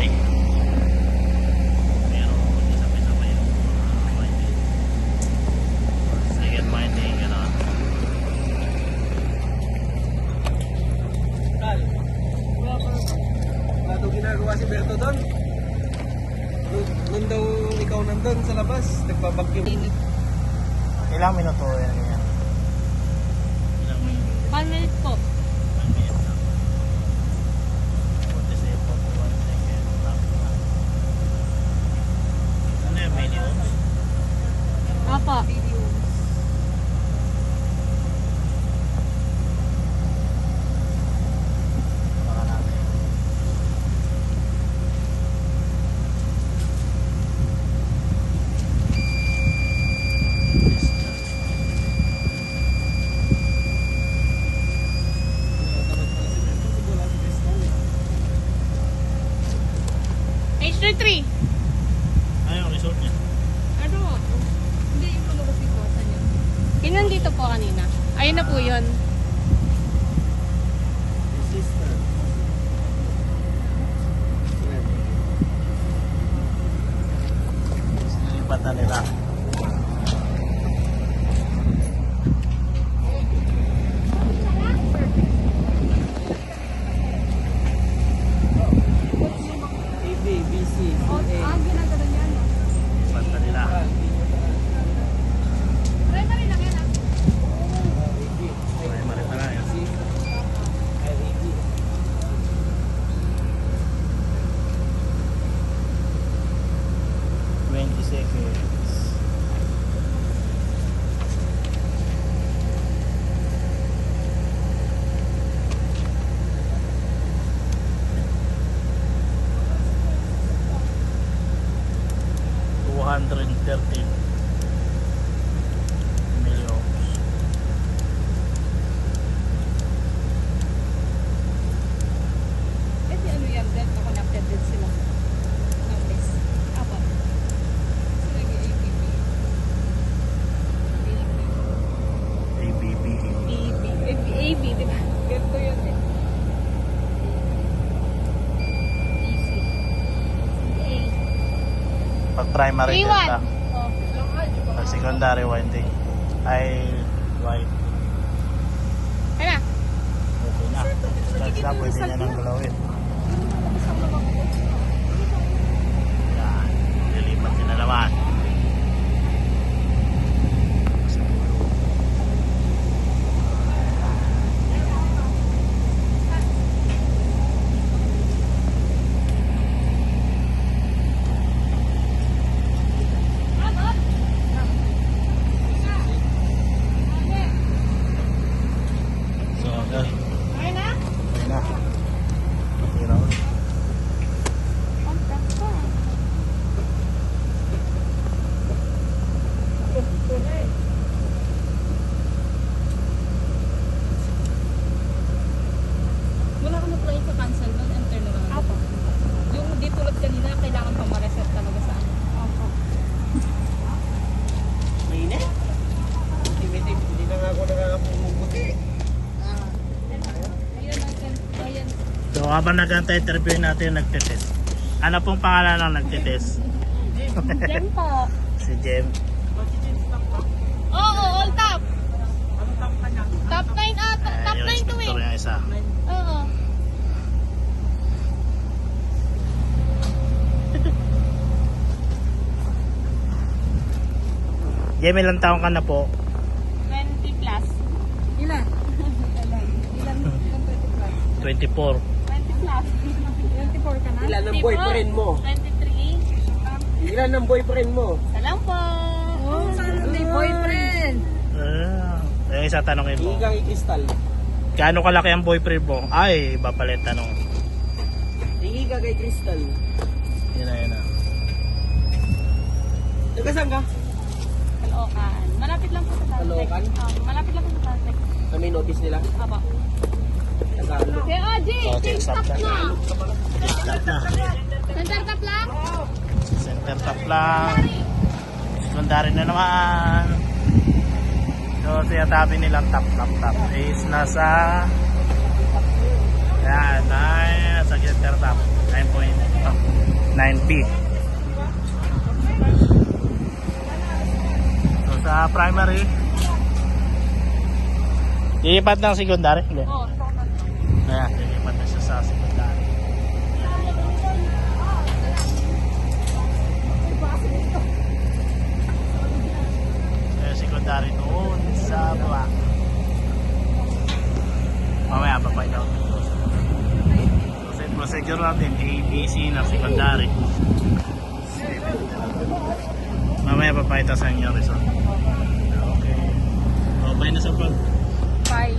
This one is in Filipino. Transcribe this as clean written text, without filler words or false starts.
secondary. Pero isa-isa yung winding. Second winding, gano'n. Ano ginagawa si Berto doon? Nung daw ikaw nandun sa labas, nagbabakyum. Ilang minuto yan? Ilang minuto? 1 minute po. 1 minute lang. 47, 41 seconds. Ano yung minutes? Opo. Baka natin. H33. Ano yung result niya? Ano? Hindi yung palabas ito. Saan yun? Yun nandito po kanina. Ayun na po yun. Sister. Nilipat na nila. AB, BC, CA. ginagano niya, no? Nilipat na nila. Primary lang yan, Primary pa lang yan. IAB. 20 seconds. $213 million. Kasi ano yan, that connected din sila. Ng list. Apo. So, nag-ABB. ABB. AB, di ba? Ganito yun eh. Easy. A. Pag primary 3-1. delta. Oh. Pag secondary winding. Ay white. Kaya na. Okay na. That's na. Pwede niya nang galawin. Yan. Lilipat sila naman. So, okay. Kaya na? Okay na. Hiraw. Contact pa. Wala ka na-try sa cancel doon, enter na lang. Apo. Yung di tulad kanina, kailangan pa ma-reset talaga sa ano. Opo. Mainit? Hindi na nga ako nakakapumuguti. Ayun, ayun. So, habang nag-interview natin, nagtitest. Ano pong pangalan ng nagtitest? Jem po. Si Jem. Oo, all top. Top 9 ata. Top Yung 9 to instructor eh. yung isa. Oo. Jem, ilang taong ka na po? 20 plus. Ilan? Ilan? 20 24. plus. 20 plus. 24 ka na? Ilan ang boyfriend mo? 23. Ilan ang boyfriend mo? Salam po. Oh, sana may boyfriend. Yung isa tanongin mo. Higang ikristal. Gaano kalaki ang boyfriend mo? Ay, iba pala yung tanong. Higa kay Crystal. Yun na, yun na. Nagkasaan ka? Caloocan. Malapit lang po sa Caltech. Caloocan? Malapit lang po sa Caltech. Na may notice nila? Aba. Nagkano? Kaya Aji, Okay, stop stop na. Stop na. Center tap lang? Center top lang. Secondary na naman. So, siya tabi nilang tap is nasa yan, nasa center top 9.5. 9B. So sa primary, lilipat ng secondary? Hindi. Oo. Ayan, lilipat na siya sa secondary. Kaya secondary doon sa baba. Mamaya papay daw. So procedure natin, ABC na secondary. Mamaya papayta sa inyo result. Okay. Okay na sa pag. Bye.